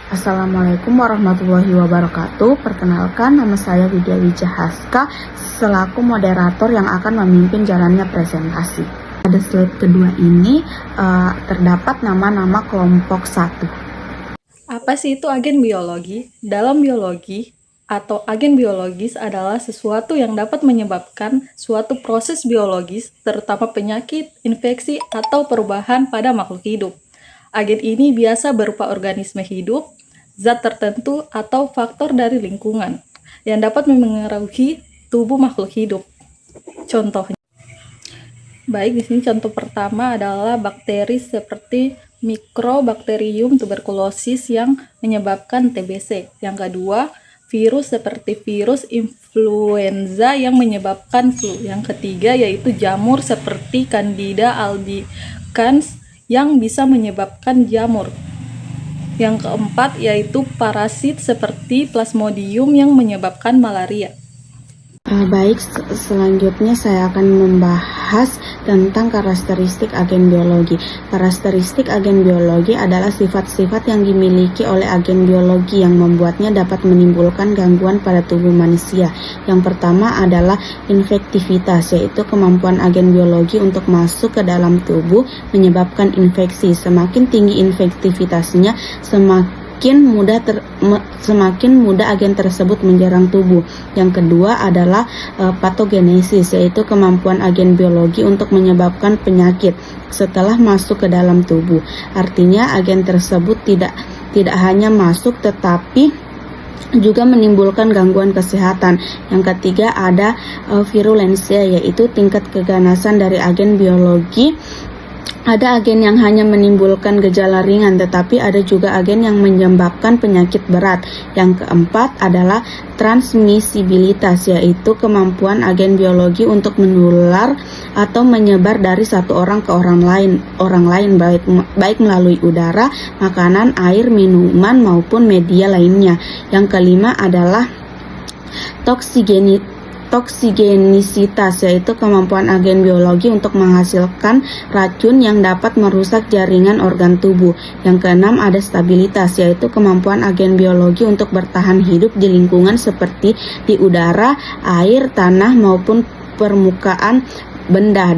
Assalamualaikum warahmatullahi wabarakatuh. Perkenalkan, nama saya Widya Wijahaska selaku moderator yang akan memimpin jalannya presentasi. Pada slide kedua ini terdapat nama-nama kelompok 1. Apa sih itu agen biologi? Dalam biologi atau agen biologis adalah sesuatu yang dapat menyebabkan suatu proses biologis, terutama penyakit, infeksi, atau perubahan pada makhluk hidup. Agen ini biasa berupa organisme hidup, zat tertentu, atau faktor dari lingkungan yang dapat memengaruhi tubuh makhluk hidup. Contohnya, baik di sini contoh pertama adalah bakteri seperti Mycobacterium tuberculosis yang menyebabkan TBC. Yang kedua, virus seperti virus influenza yang menyebabkan flu. Yang ketiga yaitu jamur seperti Candida albicans yang bisa menyebabkan jamur. Yang keempat yaitu parasit seperti Plasmodium yang menyebabkan malaria. Baik, selanjutnya saya akan membahas tentang karakteristik agen biologi. Karakteristik agen biologi adalah sifat-sifat yang dimiliki oleh agen biologi yang membuatnya dapat menimbulkan gangguan pada tubuh manusia. Yang pertama adalah infektivitas, yaitu kemampuan agen biologi untuk masuk ke dalam tubuh menyebabkan infeksi. Semakin tinggi infektivitasnya, semakin mudah agen tersebut menyerang tubuh. Yang kedua adalah patogenesis, yaitu kemampuan agen biologi untuk menyebabkan penyakit setelah masuk ke dalam tubuh. Artinya agen tersebut tidak hanya masuk tetapi juga menimbulkan gangguan kesehatan. Yang ketiga ada virulensia, yaitu tingkat keganasan dari agen biologi. Ada agen yang hanya menimbulkan gejala ringan, tetapi ada juga agen yang menyebabkan penyakit berat. Yang keempat adalah transmisibilitas, yaitu kemampuan agen biologi untuk menular atau menyebar dari satu orang ke orang lain baik melalui udara, makanan, air, minuman maupun media lainnya. Yang kelima adalah toksigenisitas, yaitu kemampuan agen biologi untuk menghasilkan racun yang dapat merusak jaringan organ tubuh. Yang keenam ada stabilitas, yaitu kemampuan agen biologi untuk bertahan hidup di lingkungan seperti di udara, air, tanah maupun permukaan benda.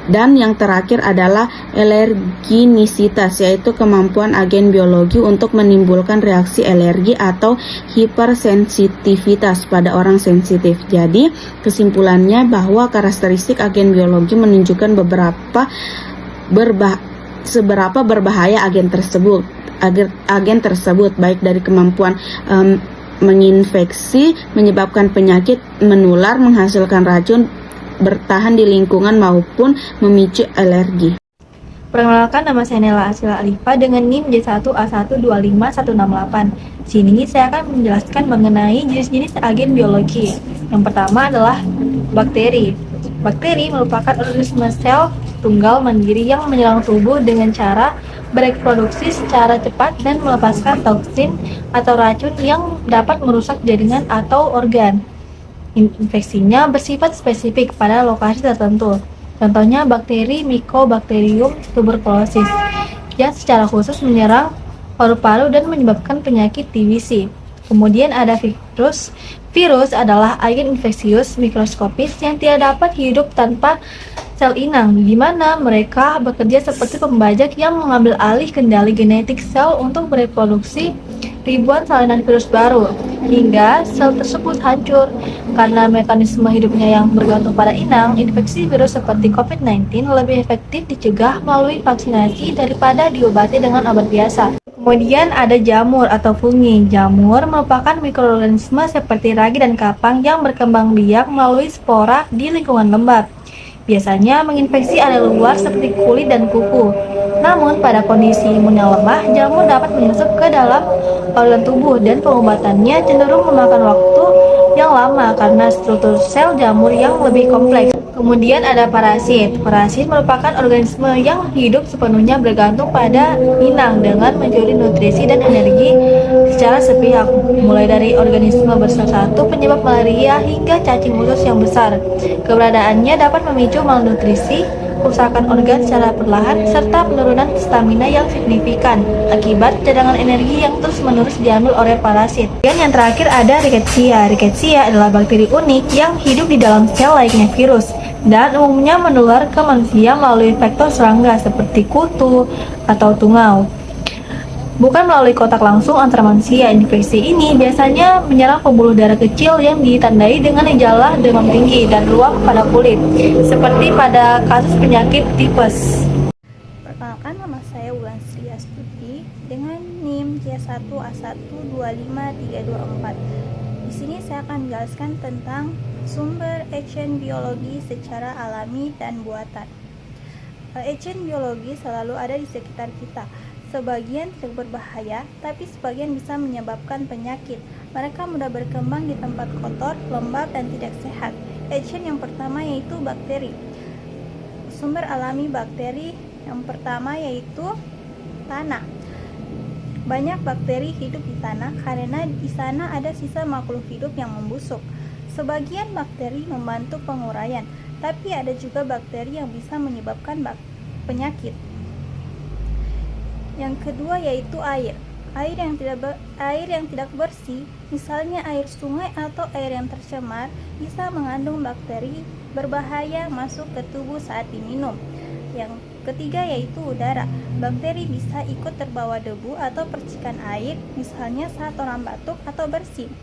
Dan yang terakhir adalah alerginisitas, yaitu kemampuan agen biologi untuk menimbulkan reaksi alergi atau hipersensitivitas pada orang sensitif. Jadi, kesimpulannya bahwa karakteristik agen biologi menunjukkan seberapa berbahaya agen tersebut baik dari kemampuan menginfeksi, menyebabkan penyakit, menular, menghasilkan racun, bertahan di lingkungan maupun memicu alergi. Perkenalkan, nama saya Nela Asila Alifa dengan NIM J1A125168. Sini saya akan menjelaskan mengenai jenis-jenis agen biologi. Yang pertama adalah bakteri. Bakteri merupakan organisme sel tunggal mandiri yang menyerang tubuh dengan cara bereproduksi secara cepat dan melepaskan toksin atau racun yang dapat merusak jaringan atau organ. Infeksinya bersifat spesifik pada lokasi tertentu. Contohnya bakteri Mycobacterium tuberculosis yang secara khusus menyerang paru-paru dan menyebabkan penyakit TBC. Kemudian ada virus. Virus adalah agen infeksius mikroskopis yang tidak dapat hidup tanpa sel inang, di mana mereka bekerja seperti pembajak yang mengambil alih kendali genetik sel untuk bereproduksi ribuan salinan virus baru, hingga sel tersebut hancur. Karena mekanisme hidupnya yang bergantung pada inang, infeksi virus seperti COVID-19 lebih efektif dicegah melalui vaksinasi daripada diobati dengan obat biasa. Kemudian ada jamur atau fungi. Jamur merupakan mikroorganisme seperti ragi dan kapang yang berkembang biak melalui spora di lingkungan lembab. Biasanya menginfeksi area luar seperti kulit dan kuku. Namun pada kondisi imun yang lemah, jamur dapat menyusup ke dalam organ tubuh dan pengobatannya cenderung memakan waktu yang lama karena struktur sel jamur yang lebih kompleks. Kemudian ada parasit. Parasit merupakan organisme yang hidup sepenuhnya bergantung pada inang dengan mencuri nutrisi dan energi secara sepihak, mulai dari organisme bersatu penyebab malaria hingga cacing usus yang besar. Keberadaannya dapat memicu malnutrisi, kerusakan organ secara perlahan, serta penurunan stamina yang signifikan akibat cadangan energi yang terus-menerus diambil oleh parasit. Dan yang terakhir ada rickettsia. Rickettsia adalah bakteri unik yang hidup di dalam sel layaknya virus dan umumnya menular ke manusia melalui vektor serangga seperti kutu atau tungau. Bukan melalui kontak langsung antara manusia. Infeksi ini biasanya menyerang pembuluh darah kecil yang ditandai dengan gejala demam tinggi dan ruam pada kulit, seperti pada kasus penyakit tipes. Perkenalkan, nama saya Wulan Sri Astuti dengan NIM C1A12534. Di sini saya akan menjelaskan tentang sumber agen biologi secara alami dan buatan. Agen biologi selalu ada di sekitar kita. Sebagian tidak berbahaya, tapi sebagian bisa menyebabkan penyakit. Mereka mudah berkembang di tempat kotor, lembab, dan tidak sehat. Agen yang pertama yaitu bakteri. Sumber alami bakteri yang pertama yaitu tanah. Banyak bakteri hidup di tanah karena di sana ada sisa makhluk hidup yang membusuk. Sebagian bakteri membantu penguraian, tapi ada juga bakteri yang bisa menyebabkan penyakit. Yang kedua yaitu air. Air yang tidak bersih, misalnya air sungai atau air yang tercemar, bisa mengandung bakteri berbahaya masuk ke tubuh saat diminum. Yang ketiga yaitu udara. Bakteri bisa ikut terbawa debu atau percikan air, misalnya saat orang batuk atau bersin.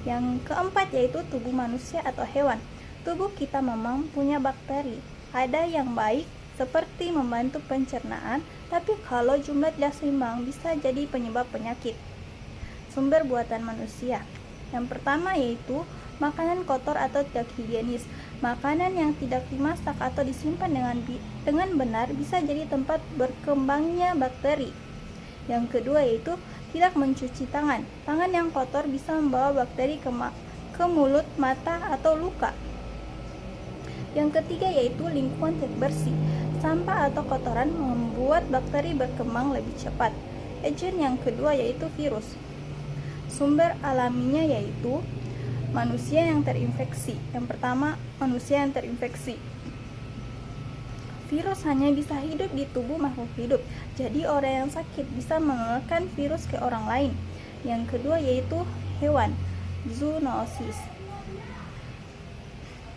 Yang keempat yaitu tubuh manusia atau hewan. Tubuh kita memang punya bakteri. Ada yang baik seperti membantu pencernaan, tapi kalau jumlah tidak seimbang bisa jadi penyebab penyakit. Sumber buatan manusia. Yang pertama yaitu makanan kotor atau tidak higienis. Makanan yang tidak dimasak atau disimpan dengan benar bisa jadi tempat berkembangnya bakteri. Yang kedua yaitu tidak mencuci tangan. Tangan yang kotor bisa membawa bakteri ke mulut, mata, atau luka. Yang ketiga yaitu lingkungan tidak bersih. Sampah atau kotoran membuat bakteri berkembang lebih cepat. Agen yang kedua yaitu virus. Sumber alaminya yaitu manusia yang terinfeksi. Yang pertama, manusia yang terinfeksi. Virus hanya bisa hidup di tubuh makhluk hidup. Jadi orang yang sakit bisa menularkan virus ke orang lain. Yang kedua yaitu hewan, zoonosis.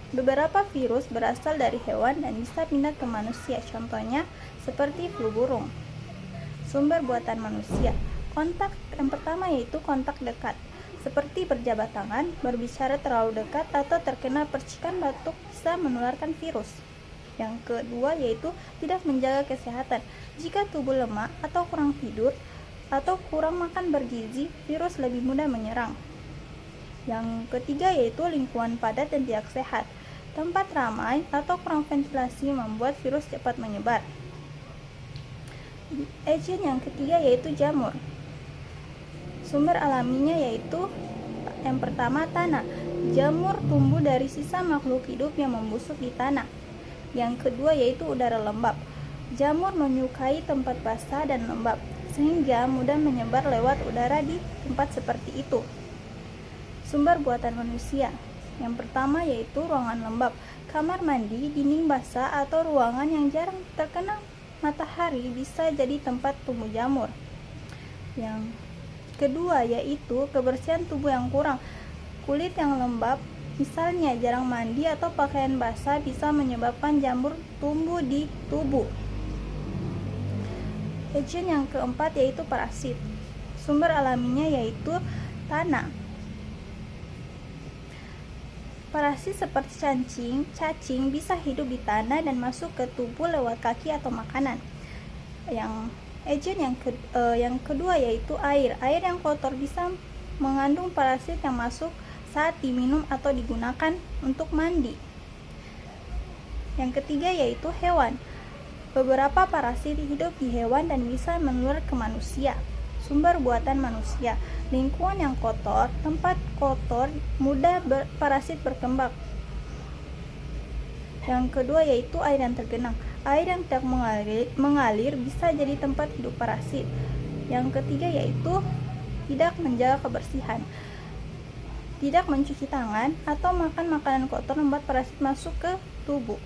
Beberapa virus berasal dari hewan dan bisa pindah ke manusia, contohnya seperti flu burung. Sumber buatan manusia. Kontak yang pertama yaitu kontak dekat, seperti berjabat tangan, berbicara terlalu dekat, atau terkena percikan batuk bisa menularkan virus. Yang kedua yaitu tidak menjaga kesehatan. Jika tubuh lemah atau kurang tidur atau kurang makan bergizi, virus lebih mudah menyerang. Yang ketiga yaitu lingkungan padat dan tidak sehat. Tempat ramai atau kurang ventilasi membuat virus cepat menyebar. Agen yang ketiga yaitu jamur. Sumber alaminya yaitu yang pertama tanah. Jamur tumbuh dari sisa makhluk hidup yang membusuk di tanah. Yang kedua yaitu udara lembab. Jamur menyukai tempat basah dan lembab, sehingga mudah menyebar lewat udara di tempat seperti itu. Sumber buatan manusia. Yang pertama yaitu ruangan lembab. Kamar mandi, dinding basah, atau ruangan yang jarang terkena matahari bisa jadi tempat tumbuh jamur. Yang kedua yaitu kebersihan tubuh yang kurang. Kulit yang lembab, misalnya jarang mandi atau pakaian basah, bisa menyebabkan jamur tumbuh di tubuh. Agen yang keempat yaitu parasit. Sumber alaminya yaitu tanah. Parasit seperti cacing bisa hidup di tanah dan masuk ke tubuh lewat kaki atau makanan. Agen yang kedua yaitu air. Air yang kotor bisa mengandung parasit yang masuk saat diminum atau digunakan untuk mandi. Yang ketiga yaitu hewan. Beberapa parasit hidup di hewan dan bisa menular ke manusia. Sumber buatan manusia. Lingkungan yang kotor, tempat kotor, mudah parasit berkembang. Yang kedua yaitu air yang tergenang. Air yang tidak mengalir bisa jadi tempat hidup parasit. Yang ketiga yaitu tidak menjaga kebersihan. Tidak mencuci tangan atau makan makanan kotor membuat parasit masuk ke tubuh.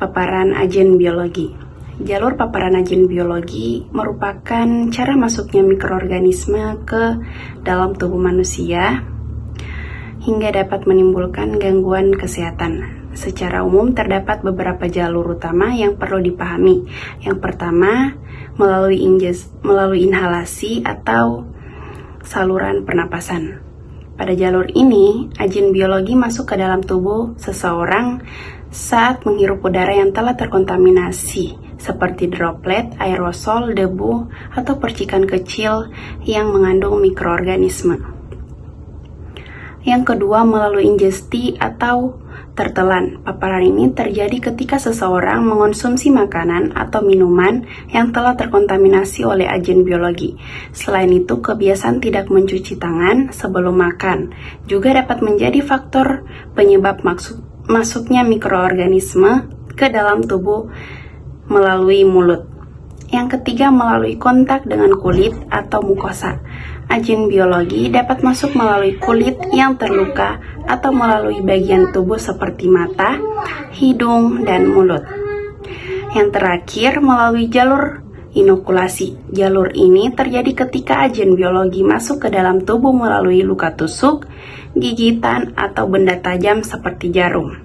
paparan agen biologi. Jalur paparan agen biologi merupakan cara masuknya mikroorganisme ke dalam tubuh manusia hingga dapat menimbulkan gangguan kesehatan. Secara umum terdapat beberapa jalur utama yang perlu dipahami. Yang pertama, melalui inhalasi atau saluran pernapasan. Pada jalur ini, agen biologi masuk ke dalam tubuh seseorang saat menghirup udara yang telah terkontaminasi, seperti droplet, aerosol, debu, atau percikan kecil yang mengandung mikroorganisme. Yang kedua, melalui ingesti atau tertelan. Paparan ini terjadi ketika seseorang mengonsumsi makanan atau minuman yang telah terkontaminasi oleh agen biologi. Selain itu, kebiasaan tidak mencuci tangan sebelum makan juga dapat menjadi faktor penyebab masuknya mikroorganisme ke dalam tubuh melalui mulut. Yang ketiga, melalui kontak dengan kulit atau mukosa. Agen biologi dapat masuk melalui kulit yang terluka atau melalui bagian tubuh seperti mata, hidung, dan mulut. Yang terakhir, melalui jalur inokulasi. Jalur ini terjadi ketika agen biologi masuk ke dalam tubuh melalui luka tusuk, gigitan, atau benda tajam seperti jarum.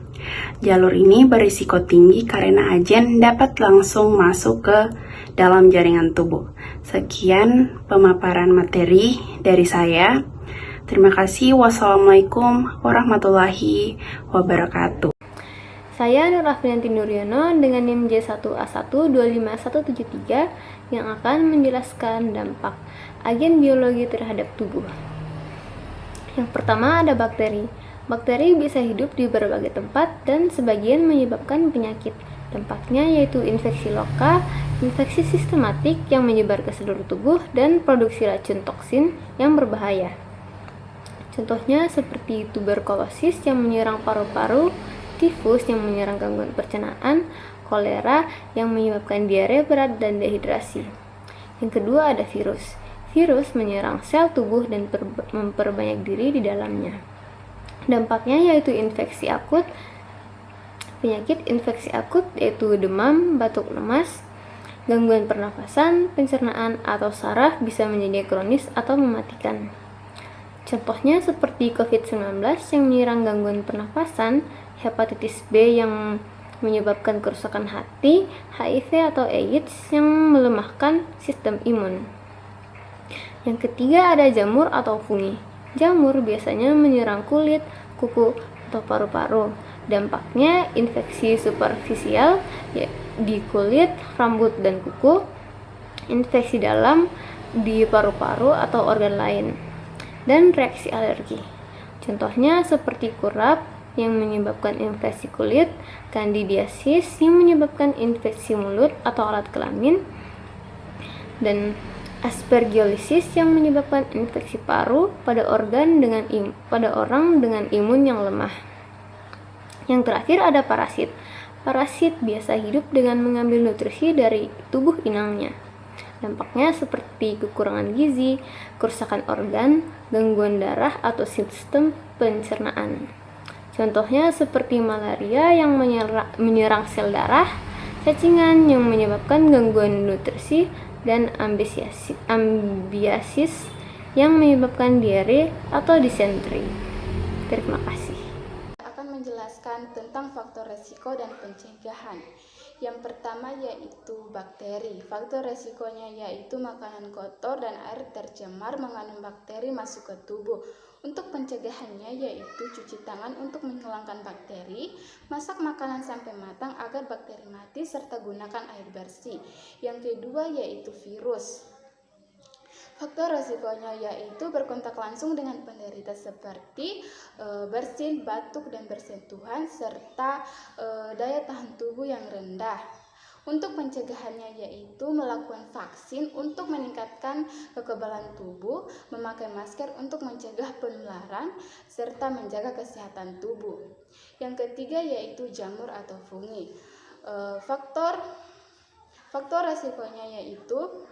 Jalur ini berisiko tinggi karena agen dapat langsung masuk ke dalam jaringan tubuh. Sekian pemaparan materi dari saya. Terima kasih. Wassalamualaikum warahmatullahi wabarakatuh. Saya Nur Afrianti Nuryono dengan NIM J1A1 25173 yang akan menjelaskan dampak agen biologi terhadap tubuh. Yang pertama ada bakteri. Bakteri bisa hidup di berbagai tempat dan sebagian menyebabkan penyakit. Dampaknya yaitu infeksi lokal, infeksi sistematik yang menyebar ke seluruh tubuh, dan produksi racun toksin yang berbahaya. Contohnya seperti tuberkulosis yang menyerang paru-paru, tifus yang menyerang gangguan pencernaan, kolera yang menyebabkan diare berat dan dehidrasi. Yang kedua ada virus. Virus menyerang sel tubuh dan memperbanyak diri di dalamnya. Dampaknya yaitu infeksi akut. Penyakit infeksi akut yaitu demam, batuk lemas, gangguan pernapasan, pencernaan, atau saraf bisa menjadi kronis atau mematikan. Contohnya seperti COVID-19 yang menyerang gangguan pernapasan, hepatitis B yang menyebabkan kerusakan hati, HIV atau AIDS yang melemahkan sistem imun. Yang ketiga ada jamur atau fungi. Jamur biasanya menyerang kulit, kuku, atau paru-paru. Dampaknya infeksi superfisial di kulit, rambut, dan kuku, infeksi dalam di paru-paru atau organ lain, dan reaksi alergi. Contohnya seperti kurap yang menyebabkan infeksi kulit, kandidiasis yang menyebabkan infeksi mulut atau alat kelamin, dan aspergillosis yang menyebabkan infeksi paru pada orang dengan imun yang lemah. Yang terakhir ada parasit. Parasit biasa hidup dengan mengambil nutrisi dari tubuh inangnya. Dampaknya seperti kekurangan gizi, kerusakan organ, gangguan darah atau sistem pencernaan. Contohnya seperti malaria yang menyerang sel darah, cacingan yang menyebabkan gangguan nutrisi, dan ambiasis yang menyebabkan diare atau disentri. Terima kasih. Akan menjelaskan tentang faktor resiko dan pencegahan. Yang pertama yaitu bakteri. Faktor resikonya yaitu makanan kotor dan air tercemar mengandung bakteri masuk ke tubuh. Untuk pencegahannya yaitu cuci tangan untuk menghilangkan bakteri, masak makanan sampai matang agar bakteri mati, serta gunakan air bersih. Yang kedua yaitu virus. Faktor resikonya yaitu berkontak langsung dengan penderita seperti bersin, batuk, dan bersentuhan, serta daya tahan tubuh yang rendah. Untuk pencegahannya yaitu melakukan vaksin untuk meningkatkan kekebalan tubuh, memakai masker untuk mencegah penularan, serta menjaga kesehatan tubuh. Yang ketiga yaitu jamur atau fungi. Faktor resikonya yaitu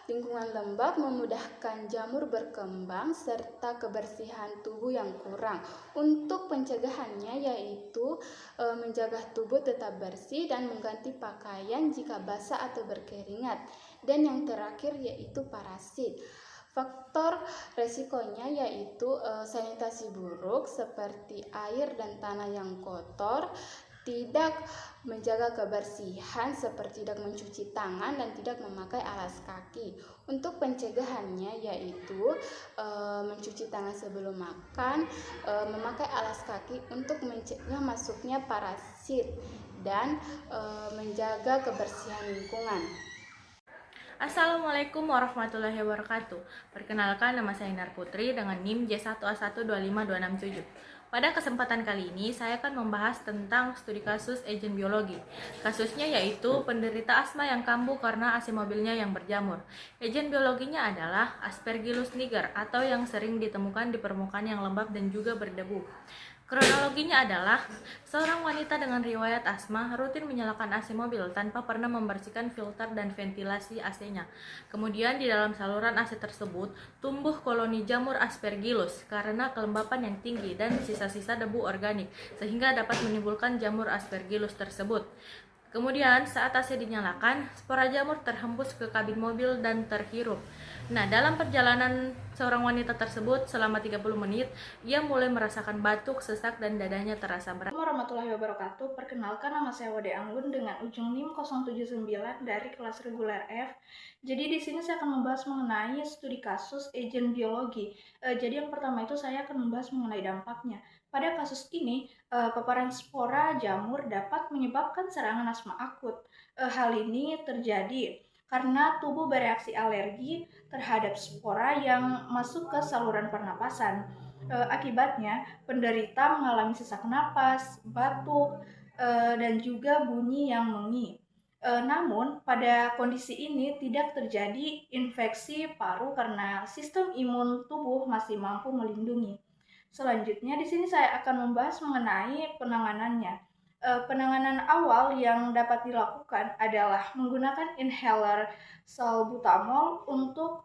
lingkungan Kandungan lembab memudahkan jamur berkembang serta kebersihan tubuh yang kurang. Untuk pencegahannya yaitu menjaga tubuh tetap bersih dan mengganti pakaian jika basah atau berkeringat. Dan yang terakhir yaitu parasit. Faktor resikonya yaitu sanitasi buruk seperti air dan tanah yang kotor, tidak menjaga kebersihan seperti tidak mencuci tangan dan tidak memakai alas kaki. Untuk pencegahannya yaitu mencuci tangan sebelum makan, memakai alas kaki untuk mencegah masuknya parasit dan menjaga kebersihan lingkungan. Assalamualaikum warahmatullahi wabarakatuh. Perkenalkan, nama saya Inar Putri dengan NIM J1A125267. Pada kesempatan kali ini, saya akan membahas tentang studi kasus agen biologi. Kasusnya yaitu penderita asma yang kambuh karena AC mobilnya yang berjamur. Agen biologinya adalah Aspergillus niger atau yang sering ditemukan di permukaan yang lembab dan juga berdebu. Kronologinya adalah seorang wanita dengan riwayat asma rutin menyalakan AC mobil tanpa pernah membersihkan filter dan ventilasi AC-nya. Kemudian di dalam saluran AC tersebut tumbuh koloni jamur Aspergillus karena kelembapan yang tinggi dan sisa-sisa debu organik sehingga dapat menimbulkan jamur Aspergillus tersebut. Kemudian saat AC dinyalakan, spora jamur terhembus ke kabin mobil dan terhirup. Nah, dalam perjalanan seorang wanita tersebut selama 30 menit, ia mulai merasakan batuk, sesak, dan dadanya terasa berat. Assalamualaikum warahmatullahi wabarakatuh. Perkenalkan, nama saya Wade Anggun dengan ujung NIM 079 dari kelas reguler F. Jadi di sini saya akan membahas mengenai studi kasus agen biologi. Jadi yang pertama itu saya akan membahas mengenai dampaknya. Pada kasus ini, paparan spora jamur dapat menyebabkan serangan asma akut. Hal ini terjadi karena tubuh bereaksi alergi terhadap spora yang masuk ke saluran pernapasan. Akibatnya, penderita mengalami sesak napas, batuk, dan juga bunyi yang mengi. Namun, pada kondisi ini tidak terjadi infeksi paru karena sistem imun tubuh masih mampu melindungi. Selanjutnya, di sini saya akan membahas mengenai penanganannya. Penanganan awal yang dapat dilakukan adalah menggunakan inhaler salbutamol untuk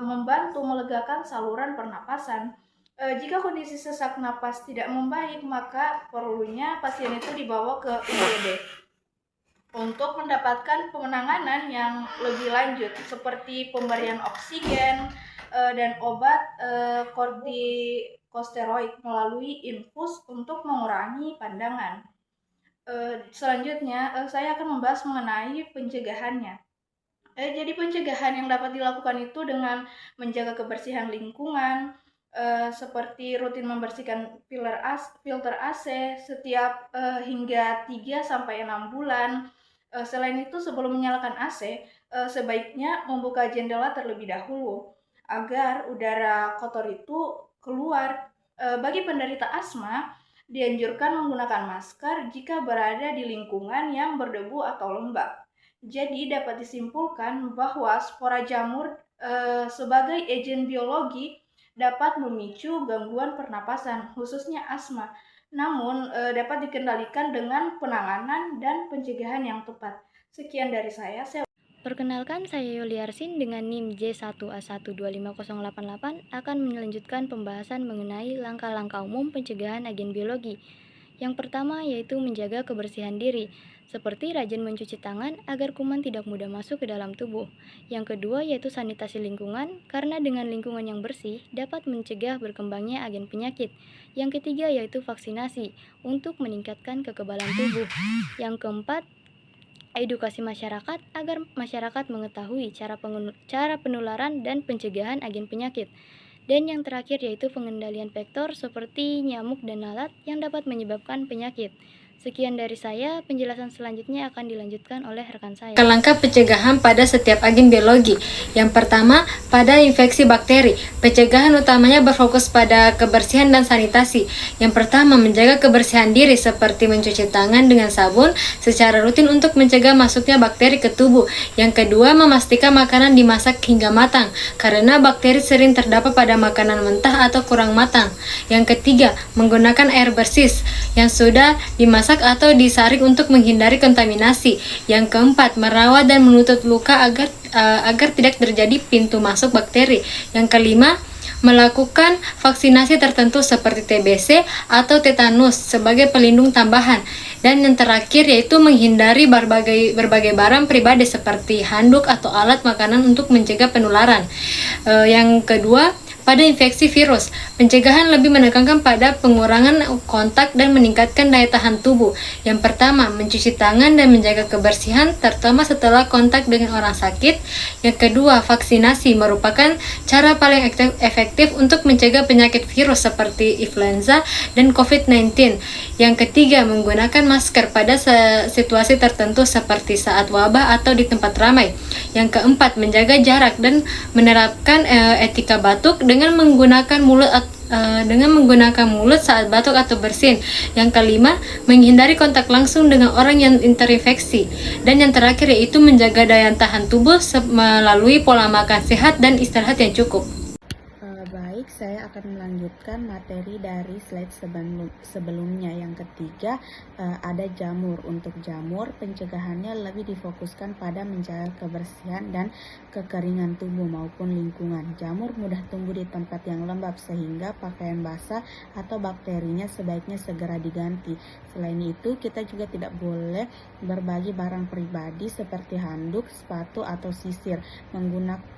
membantu melegakan saluran pernapasan. Jika kondisi sesak napas tidak membaik, maka perlunya pasien itu dibawa ke UGD untuk mendapatkan penanganan yang lebih lanjut seperti pemberian oksigen dan obat kortikosteroid melalui infus untuk mengurangi pandangan. Selanjutnya, saya akan membahas mengenai pencegahannya. Jadi pencegahan yang dapat dilakukan itu dengan menjaga kebersihan lingkungan, seperti rutin membersihkan filter AC setiap hingga 3-6 bulan. Selain itu, sebelum menyalakan AC, sebaiknya membuka jendela terlebih dahulu agar udara kotor itu keluar. Bagi penderita asma, dianjurkan menggunakan masker jika berada di lingkungan yang berdebu atau lembab. Jadi dapat disimpulkan bahwa spora jamur sebagai agen biologi dapat memicu gangguan pernapasan, khususnya asma. Namun dapat dikendalikan dengan penanganan dan pencegahan yang tepat. Sekian dari saya. Perkenalkan, saya Yuliarsin dengan NIM J1A125088 akan melanjutkan pembahasan mengenai langkah-langkah umum pencegahan agen biologi. Yang pertama yaitu menjaga kebersihan diri, seperti rajin mencuci tangan agar kuman tidak mudah masuk ke dalam tubuh. Yang kedua yaitu sanitasi lingkungan, karena dengan lingkungan yang bersih dapat mencegah berkembangnya agen penyakit. Yang ketiga yaitu vaksinasi, untuk meningkatkan kekebalan tubuh. Yang keempat, edukasi masyarakat agar masyarakat mengetahui cara penularan dan pencegahan agen penyakit. Dan yang terakhir yaitu pengendalian vektor seperti nyamuk dan lalat yang dapat menyebabkan penyakit. Sekian dari saya, penjelasan selanjutnya akan dilanjutkan oleh rekan saya. Langkah pencegahan pada setiap agen biologi. Yang pertama, pada infeksi bakteri. Pencegahan utamanya berfokus pada kebersihan dan sanitasi. Yang pertama, menjaga kebersihan diri seperti mencuci tangan dengan sabun secara rutin untuk mencegah masuknya bakteri ke tubuh. Yang kedua, memastikan makanan dimasak hingga matang, karena bakteri sering terdapat pada makanan mentah atau kurang matang. Yang ketiga, menggunakan air bersih yang sudah dimasak atau disaring untuk menghindari kontaminasi. Yang keempat, merawat dan menutup luka agar tidak terjadi pintu masuk bakteri. Yang kelima, melakukan vaksinasi tertentu seperti TBC atau tetanus sebagai pelindung tambahan. Dan yang terakhir yaitu menghindari berbagai barang pribadi seperti handuk atau alat makanan untuk mencegah penularan. Yang kedua, pada infeksi virus, pencegahan lebih menekankan pada pengurangan kontak dan meningkatkan daya tahan tubuh. Yang pertama, mencuci tangan dan menjaga kebersihan, terutama setelah kontak dengan orang sakit. Yang kedua, vaksinasi merupakan cara paling efektif untuk mencegah penyakit virus seperti influenza dan COVID-19. Yang ketiga, menggunakan masker pada situasi tertentu seperti saat wabah atau di tempat ramai. Yang keempat, menjaga jarak dan menerapkan etika batuk dengan menggunakan mulut saat batuk atau bersin. Yang kelima, menghindari kontak langsung dengan orang yang terinfeksi. Dan yang terakhir yaitu menjaga daya tahan tubuh melalui pola makan sehat dan istirahat yang cukup. Baik, saya akan melanjutkan materi dari slide sebelumnya. Yang ketiga, ada jamur. Untuk jamur, pencegahannya lebih difokuskan pada menjaga kebersihan dan kekeringan tubuh maupun lingkungan. Jamur mudah tumbuh di tempat yang lembab sehingga pakaian basah atau bakterinya sebaiknya segera diganti. Selain itu, kita juga tidak boleh berbagi barang pribadi seperti handuk, sepatu, atau sisir. Menggunakan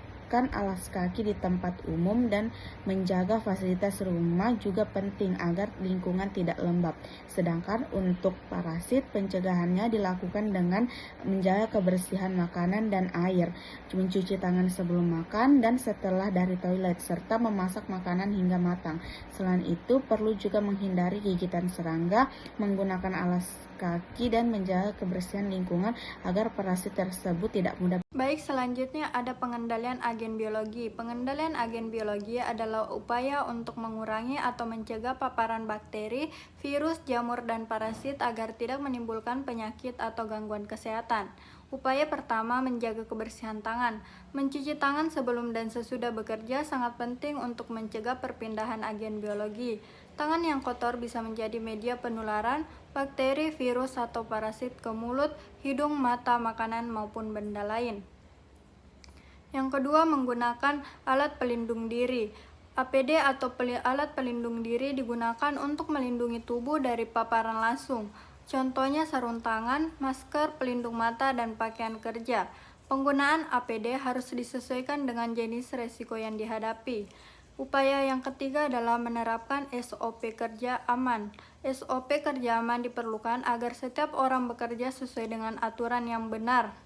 alas kaki di tempat umum dan menjaga fasilitas rumah juga penting agar lingkungan tidak lembab. Sedangkan untuk parasit, pencegahannya dilakukan dengan menjaga kebersihan makanan dan air, mencuci tangan sebelum makan dan setelah dari toilet, serta memasak makanan hingga matang. Selain itu, perlu juga menghindari gigitan serangga, menggunakan alas kaki, dan menjaga kebersihan lingkungan agar parasit tersebut tidak mudah. Baik, selanjutnya ada pengendalian agen biologi. Pengendalian agen biologi adalah upaya untuk mengurangi atau mencegah paparan bakteri, virus, jamur, dan parasit agar tidak menimbulkan penyakit atau gangguan kesehatan. Upaya pertama, menjaga kebersihan tangan. Mencuci tangan sebelum dan sesudah bekerja sangat penting untuk mencegah perpindahan agen biologi. Tangan yang kotor bisa menjadi media penularan bakteri, virus, atau parasit ke mulut, hidung, mata, makanan, maupun benda lain. Yang kedua, menggunakan alat pelindung diri. APD atau alat pelindung diri digunakan untuk melindungi tubuh dari paparan langsung. Contohnya sarung tangan, masker, pelindung mata, dan pakaian kerja. Penggunaan APD harus disesuaikan dengan jenis resiko yang dihadapi. Upaya yang ketiga adalah menerapkan SOP kerja aman. SOP kerja aman diperlukan agar setiap orang bekerja sesuai dengan aturan yang benar.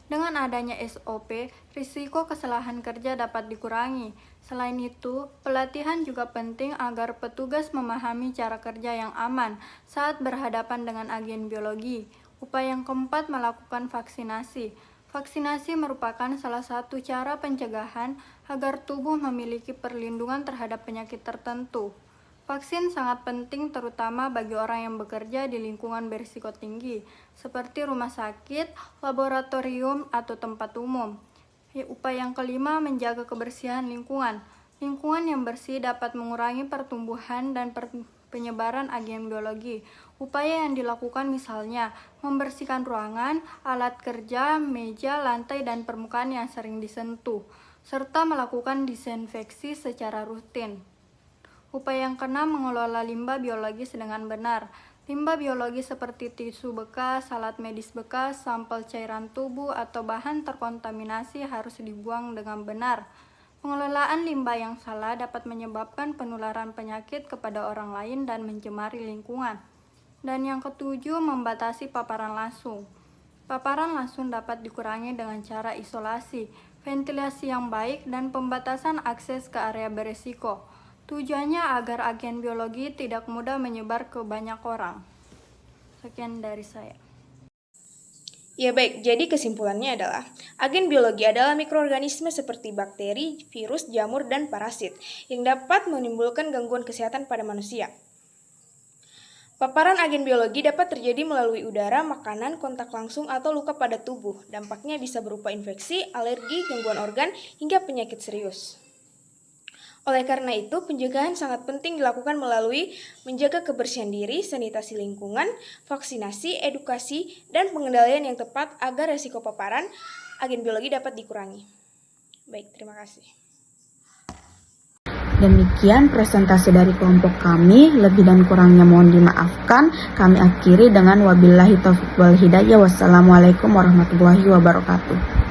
Dengan adanya SOP, risiko kesalahan kerja dapat dikurangi. Selain itu, pelatihan juga penting agar petugas memahami cara kerja yang aman saat berhadapan dengan agen biologi. Upaya yang keempat, melakukan vaksinasi. Vaksinasi merupakan salah satu cara pencegahan agar tubuh memiliki perlindungan terhadap penyakit tertentu. Vaksin sangat penting terutama bagi orang yang bekerja di lingkungan berisiko tinggi, seperti rumah sakit, laboratorium, atau tempat umum. Upaya yang kelima, menjaga kebersihan lingkungan. Lingkungan yang bersih dapat mengurangi pertumbuhan dan penyebaran agen biologi. Upaya yang dilakukan misalnya membersihkan ruangan, alat kerja, meja, lantai, dan permukaan yang sering disentuh, serta melakukan disinfeksi secara rutin. Upaya yang keenam, mengelola limbah biologis dengan benar. Limbah biologis seperti tisu bekas, alat medis bekas, sampel cairan tubuh, atau bahan terkontaminasi harus dibuang dengan benar. Pengelolaan limbah yang salah dapat menyebabkan penularan penyakit kepada orang lain dan mencemari lingkungan. Dan yang ketujuh, membatasi paparan langsung. Paparan langsung dapat dikurangi dengan cara isolasi, ventilasi yang baik, dan pembatasan akses ke area berisiko. Tujuannya agar agen biologi tidak mudah menyebar ke banyak orang. Sekian dari saya. Ya baik, jadi kesimpulannya adalah agen biologi adalah mikroorganisme seperti bakteri, virus, jamur, dan parasit yang dapat menimbulkan gangguan kesehatan pada manusia. Paparan agen biologi dapat terjadi melalui udara, makanan, kontak langsung, atau luka pada tubuh. Dampaknya bisa berupa infeksi, alergi, gangguan organ, hingga penyakit serius. Oleh karena itu, pencegahan sangat penting dilakukan melalui menjaga kebersihan diri, sanitasi lingkungan, vaksinasi, edukasi, dan pengendalian yang tepat agar resiko paparan agen biologi dapat dikurangi. Baik, terima kasih. Demikian presentasi dari kelompok kami, lebih dan kurangnya mohon dimaafkan. Kami akhiri dengan wabillahi taufiq wal hidayah. Wassalamualaikum warahmatullahi wabarakatuh.